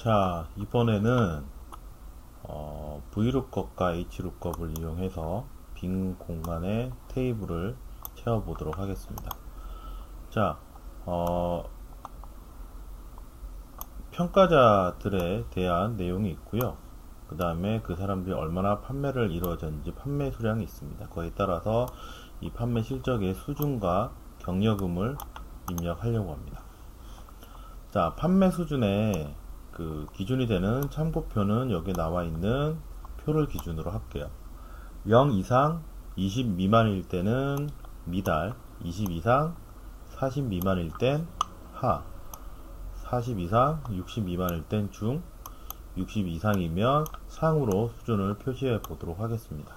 자, 이번에는 VLOOKUP과 HLOOKUP을 이용해서 빈 공간에 테이블을 채워보도록 하겠습니다. 자, 평가자들에 대한 내용이 있고요. 그 다음에 그 사람들이 얼마나 판매를 이루어졌는지 판매 수량이 있습니다. 그에 따라서 이 판매 실적의 수준과 경여금을 입력하려고 합니다. 자, 판매 수준의 그 기준이 되는 참고표는 여기 나와 있는 표를 기준으로 할게요. 0 이상 20 미만일 때는 미달, 20 이상 40 미만일 땐 하, 40 이상 60 미만일 땐 중, 60 이상이면 상으로 수준을 표시해 보도록 하겠습니다.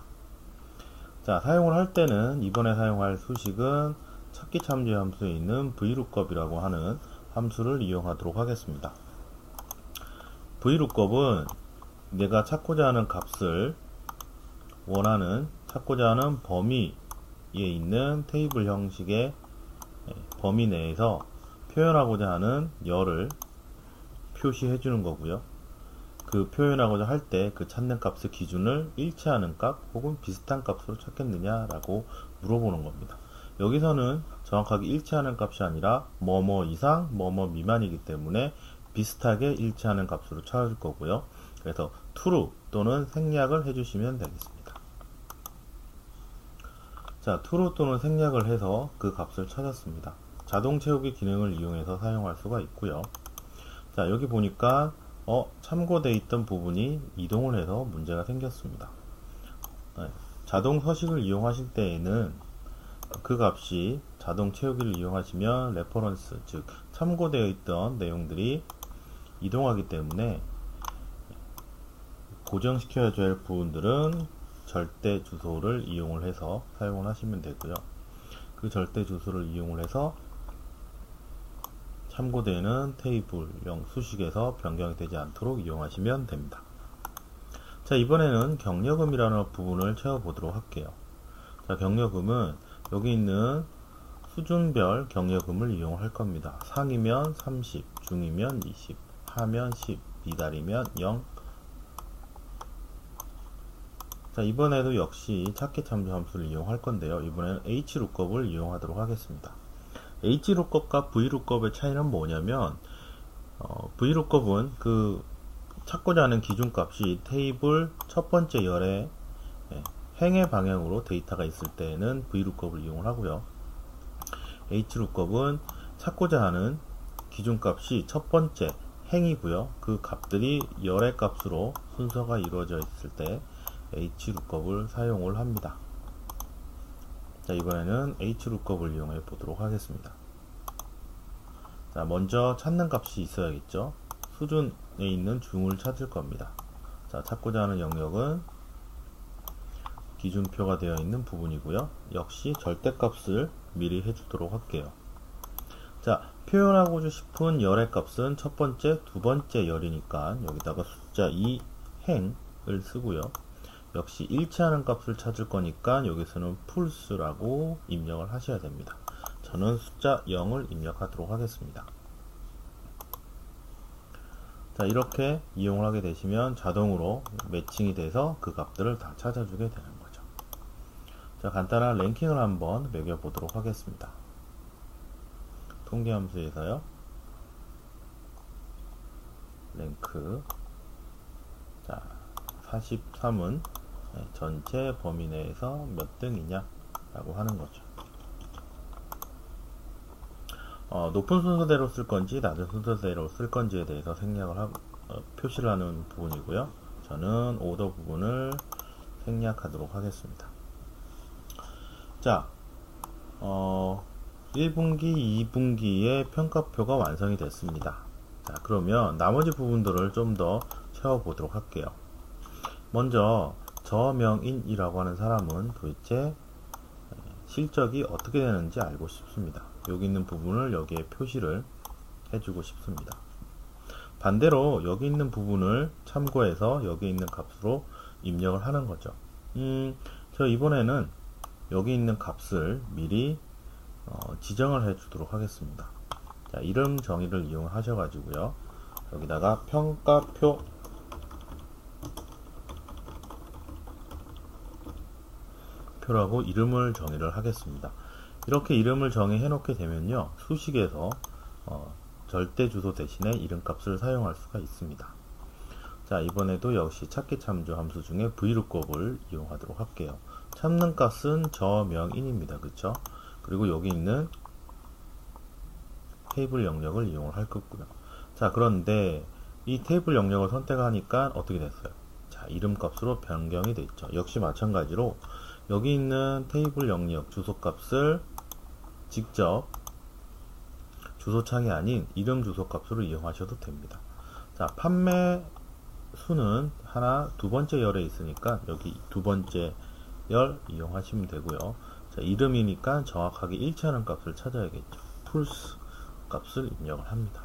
자, 사용을 할 때는 이번에 사용할 수식은 찾기 참조 함수에 있는 VLOOKUP이라고 하는 함수를 이용하도록 하겠습니다. VLOOKUP은 내가 찾고자 하는 값을 찾고자 하는 범위에 있는 테이블 형식의 범위 내에서 표현하고자 하는 열을 표시해 주는 거고요. 그 표현하고자 할 때 그 찾는 값의 기준을 일치하는 값 혹은 비슷한 값으로 찾겠느냐 라고 물어보는 겁니다. 여기서는 정확하게 일치하는 값이 아니라 뭐뭐 이상 뭐뭐 미만이기 때문에 비슷하게 일치하는 값으로 찾을 거고요. 그래서 true 또는 생략을 해주시면 되겠습니다. 자, true 또는 생략을 해서 그 값을 찾았습니다. 자동 채우기 기능을 이용해서 사용할 수가 있고요. 자, 여기 보니까 참고되어 있던 부분이 이동을 해서 문제가 생겼습니다. 자동 서식을 이용하실 때에는 그 값이 자동 채우기를 이용하시면 레퍼런스, 즉 참고되어 있던 내용들이 이동하기 때문에 고정시켜야 될 부분들은 절대 주소를 이용을 해서 사용을 하시면 되고요. 그 절대 주소를 이용을 해서 참고되는 테이블형 수식에서 변경이 되지 않도록 이용하시면 됩니다. 자, 이번에는 경여금이라는 부분을 채워보도록 할게요. 자, 경여금은 여기 있는 수준별 경여금을 이용할 겁니다. 상이면 30, 중이면 20, 하면 10, 미달이면 0. 자, 이번에도 역시 찾기 참조 함수를 이용할 건데요. 이번에는 HLOOKUP을 이용하도록 하겠습니다. HLOOKUP과 VLOOKUP의 차이는 뭐냐면 VLOOKUP은 그 찾고자 하는 기준값이 테이블 첫 번째 열의 행의 방향으로 데이터가 있을 때에는 VLOOKUP을 이용을 하고요. HLOOKUP은 찾고자 하는 기준값이 첫 번째 행이고요. 그 값들이 열의 값으로 순서가 이루어져 있을 때 HLOOKUP을 사용을 합니다. 자, 이번에는 HLOOKUP을 이용해 보도록 하겠습니다. 자, 먼저 찾는 값이 있어야겠죠. 수준에 있는 중을 찾을 겁니다. 자, 찾고자 하는 영역은 기준표가 되어 있는 부분이고요. 역시 절대값을 미리 해주도록 할게요. 자, 표현하고 싶은 열의 값은 첫 번째, 두 번째 열이니까 여기다가 숫자 2 행을 쓰고요. 역시 일치하는 값을 찾을 거니까 여기서는 false라고 입력을 하셔야 됩니다. 저는 숫자 0을 입력하도록 하겠습니다. 자, 이렇게 이용을 하게 되시면 자동으로 매칭이 돼서 그 값들을 다 찾아주게 되는 거죠. 자, 간단한 랭킹을 한번 매겨보도록 하겠습니다. 통계함수에서요. 랭크. 자, 43은 전체 범위 내에서 몇 등이냐 라고 하는 거죠. 높은 순서대로 쓸 건지 낮은 순서대로 쓸 건지에 대해서 생략을 표시를 하는 부분이고요. 저는 오더 부분을 생략하도록 하겠습니다. 자, 1분기, 2분기의 평가표가 완성이 됐습니다. 자, 그러면 나머지 부분들을 좀 더 채워보도록 할게요. 먼저 저명인이라고 하는 사람은 도대체 실적이 어떻게 되는지 알고 싶습니다. 여기 있는 부분을 여기에 표시를 해주고 싶습니다. 반대로 여기 있는 부분을 참고해서 여기 있는 값으로 입력을 하는 거죠. 저 이번에는 여기 있는 값을 미리 지정을 해 주도록 하겠습니다. 자, 이름 정의를 이용하셔 가지고요. 여기다가 평가표 표라고 이름을 정의를 하겠습니다. 이렇게 이름을 정의해 놓게 되면요, 수식에서 절대 주소 대신에 이름값을 사용할 수가 있습니다. 자, 이번에도 역시 찾기 참조 함수 중에 VLOOKUP을 이용하도록 할게요. 찾는 값은 저명인입니다. 그쵸? 그리고 여기 있는 테이블 영역을 이용을 할 거고요. 자, 그런데 이 테이블 영역을 선택하니까 어떻게 됐어요? 자, 이름값으로 변경이 됐죠. 역시 마찬가지로 여기 있는 테이블 영역 주소값을 직접 주소창이 아닌 이름 주소값으로 이용하셔도 됩니다. 자, 판매 수는 하나, 두 번째 열에 있으니까 여기 두 번째 열 이용하시면 되고요. 자, 이름이니까 정확하게 일치하는 값을 찾아야겠죠. 풀스 값을 입력을 합니다.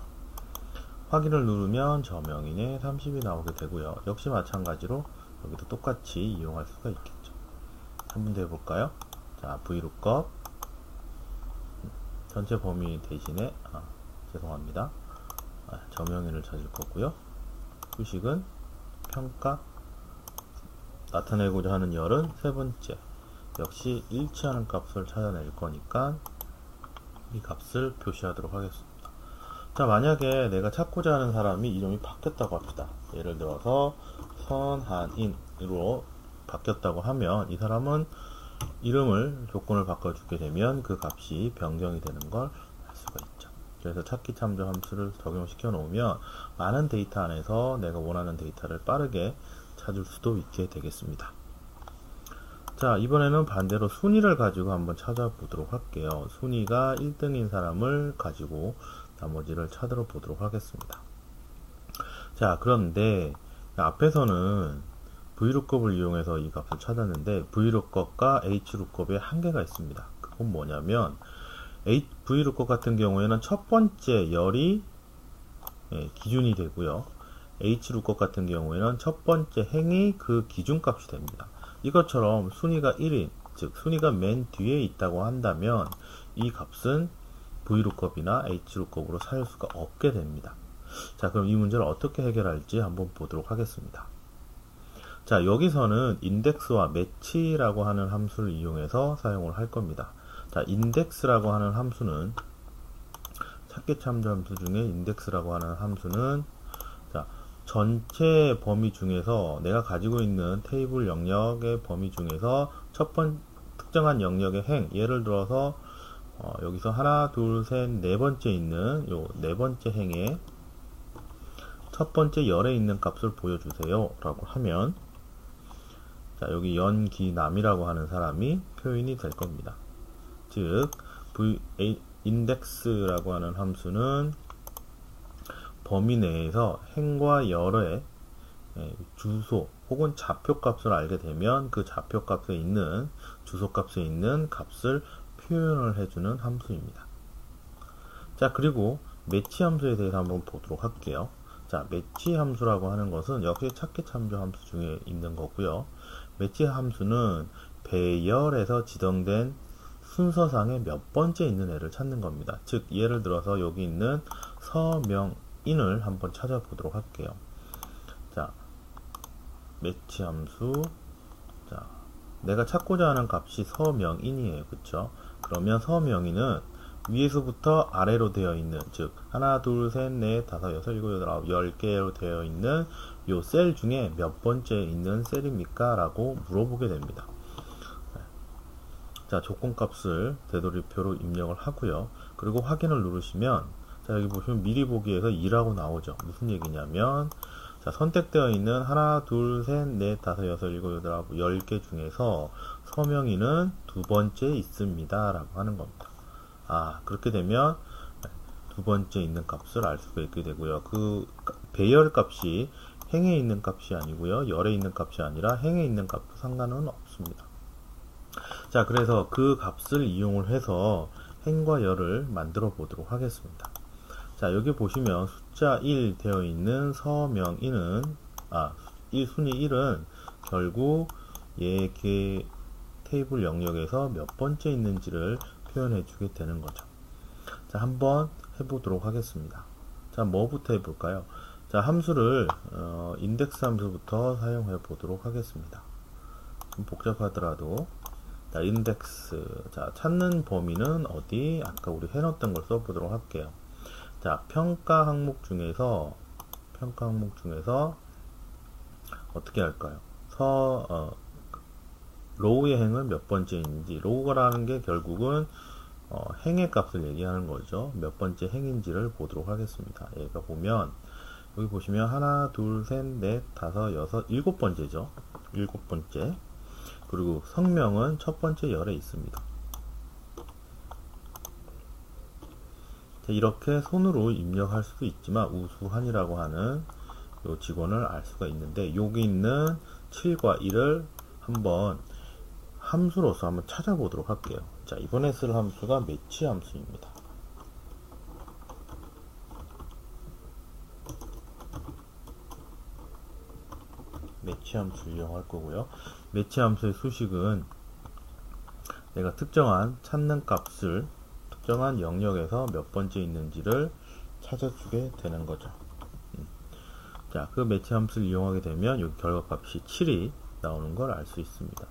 확인을 누르면 저명인의 30이 나오게 되고요. 역시 마찬가지로 여기도 똑같이 이용할 수가 있겠죠. 한번 더 해볼까요? 자, VLOOKUP 전체 범위 대신에 죄송합니다. 저명인을 찾을 거고요. 수식은 평가, 나타내고자 하는 열은 세 번째, 역시 일치하는 값을 찾아낼 거니까 이 값을 표시하도록 하겠습니다. 자, 만약에 내가 찾고자 하는 사람이 이름이 바뀌었다고 합시다. 예를 들어서 선한인으로 바뀌었다고 하면 이 사람은 이름을 조건을 바꿔주게 되면 그 값이 변경이 되는 걸 알 수가 있죠. 그래서 찾기 참조 함수를 적용시켜 놓으면 많은 데이터 안에서 내가 원하는 데이터를 빠르게 찾을 수도 있게 되겠습니다. 자, 이번에는 반대로 순위를 가지고 한번 찾아보도록 할게요. 순위가 1등인 사람을 가지고 나머지를 찾아 보도록 하겠습니다. 자, 그런데 앞에서는 VLOOKUP을 이용해서 이 값을 찾았는데 VLOOKUP과 HLOOKUP에 한계가 있습니다. 그건 뭐냐면 VLOOKUP 같은 경우에는 첫 번째 열이 기준이 되고요. HLOOKUP 같은 경우에는 첫 번째 행이 그 기준값이 됩니다. 이것처럼 순위가 1인, 즉 순위가 맨 뒤에 있다고 한다면 이 값은 VLOOKUP이나 HLOOKUP으로 사용할 수가 없게 됩니다. 자, 그럼 이 문제를 어떻게 해결할지 한번 보도록 하겠습니다. 자, 여기서는 인덱스와 매치라고 하는 함수를 이용해서 사용을 할 겁니다. 자, 인덱스라고 하는 함수는 찾기 참조 함수 중에 인덱스라고 하는 함수는 자, 전체 범위 중에서 내가 가지고 있는 테이블 영역의 범위 중에서 특정한 영역의 행, 예를 들어서 여기서 하나, 둘, 셋, 네 번째 있는 요 네 번째 행의 첫 번째 열에 있는 값을 보여주세요 라고 하면 자, 여기 연기남이라고 하는 사람이 표현이 될 겁니다. 즉 index라고 하는 함수는 범위 내에서 행과 열의 주소 혹은 좌표값을 알게 되면 그 좌표값에 있는 주소값에 있는 값을 표현을 해주는 함수입니다. 자, 그리고 매치 함수에 대해서 한번 보도록 할게요. 자, 매치 함수라고 하는 것은 역시 찾기 참조 함수 중에 있는 거고요. 매치 함수는 배열에서 지정된 순서상에 몇 번째 있는 애를 찾는 겁니다. 즉, 예를 들어서 여기 있는 서명인을 한번 찾아보도록 할게요. 자, 매치 함수. 자, 내가 찾고자 하는 값이 서명인이에요. 그쵸? 그러면 서명인은 위에서부터 아래로 되어 있는, 즉 하나, 둘, 셋, 넷, 다섯, 여섯, 일곱, 여덟, 아홉, 10개로 되어 있는 요 셀 중에 몇 번째 있는 셀입니까? 라고 물어보게 됩니다. 자, 조건값을 되돌이표로 입력을 하고요. 그리고 확인을 누르시면 자, 여기 보시면 미리 보기에서 2라고 나오죠. 무슨 얘기냐면 자, 선택되어 있는 하나, 둘, 셋, 넷, 다섯, 여섯, 일곱, 여덟, 아홉, 10개 중에서 서명인은 두 번째 있습니다. 라고 하는 겁니다. 그렇게 되면 두 번째 있는 값을 알 수가 있게 되고요. 그 배열 값이 행에 있는 값이 아니고요. 열에 있는 값이 아니라 행에 있는 값도 상관은 없습니다. 자, 그래서 그 값을 이용을 해서 행과 열을 만들어 보도록 하겠습니다. 자, 여기 보시면 숫자 1 되어 있는 서명인은 이 순위 1은 결국 얘의 테이블 영역에서 몇 번째 있는지를 표현해 주게 되는 거죠. 자, 한번 해보도록 하겠습니다. 자, 뭐부터 해볼까요? 자, 함수를 인덱스 함수부터 사용해 보도록 하겠습니다. 좀 복잡하더라도 자, 인덱스. 자, 찾는 범위는 어디? 아까 우리 해놓었던 걸 써보도록 할게요. 자, 평가 항목 중에서 어떻게 할까요? 로우의 행은 몇 번째인지, 로우라는 게 결국은 행의 값을 얘기하는 거죠. 몇 번째 행인지를 보도록 하겠습니다. 얘가 보면 여기 보시면 하나, 둘, 셋, 넷, 다섯, 여섯, 일곱 번째죠. 일곱 번째. 그리고 성명은 첫 번째 열에 있습니다. 자, 이렇게 손으로 입력할 수도 있지만 우수한이라고 하는 요 직원을 알 수가 있는데, 여기 있는 7과 1을 한번 함수로서 한번 찾아보도록 할게요. 자, 이번에 쓸 함수가 매치 함수입니다. 매치 함수를 이용할 거고요. 매치 함수의 수식은 내가 특정한 찾는 값을 특정한 영역에서 몇 번째 있는지를 찾아주게 되는 거죠. 자, 그 매치 함수를 이용하게 되면 여기 결과값이 7이 나오는 걸 알 수 있습니다.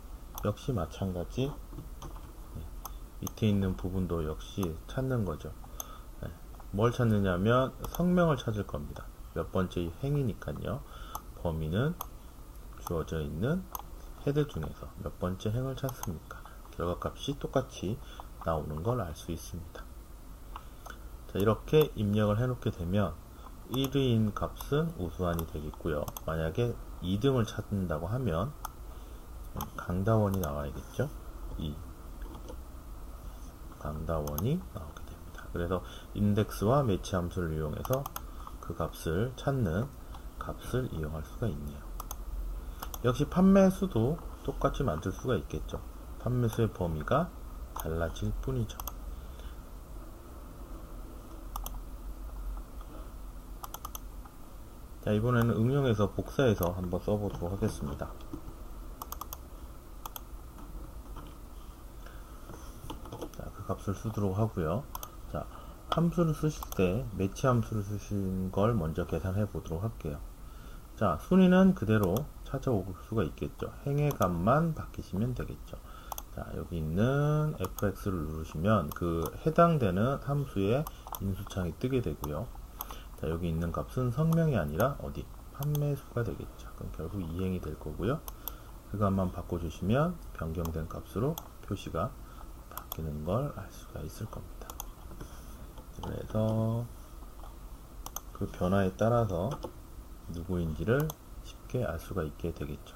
역시 마찬가지 밑에 있는 부분도 역시 찾는 거죠. 뭘 찾느냐면 성명을 찾을 겁니다. 몇 번째 행이니까요. 범위는 주어져 있는 헤드 중에서 몇 번째 행을 찾습니까? 결과값이 똑같이 나오는 걸 알 수 있습니다. 자, 이렇게 입력을 해놓게 되면 1위인 값은 우수한이 되겠고요. 만약에 2등을 찾는다고 하면 강다원이 나와야겠죠. 강다원이 나오게 됩니다. 그래서 인덱스와 매치 함수를 이용해서 그 값을 찾는 값을 이용할 수가 있네요. 역시 판매수도 똑같이 만들 수가 있겠죠. 판매수의 범위가 달라질 뿐이죠. 자, 이번에는 응용해서 복사해서 한번 써보도록 하겠습니다. 자, 그 값을 쓰도록 하고요. 자, 함수를 쓰실 때 매치 함수를 쓰신 걸 먼저 계산해 보도록 할게요. 자, 순위는 그대로 찾아올 수가 있겠죠. 행의 값만 바뀌시면 되겠죠. 자, 여기 있는 fx를 누르시면 그 해당되는 함수의 인수창이 뜨게 되고요. 자, 여기 있는 값은 성명이 아니라 어디? 판매수가 되겠죠. 그럼 결국 2행이 될 거고요. 그것만 바꿔주시면 변경된 값으로 표시가 바뀌는 걸 알 수가 있을 겁니다. 그래서 그 변화에 따라서 누구인지를 쉽게 알 수가 있게 되겠죠.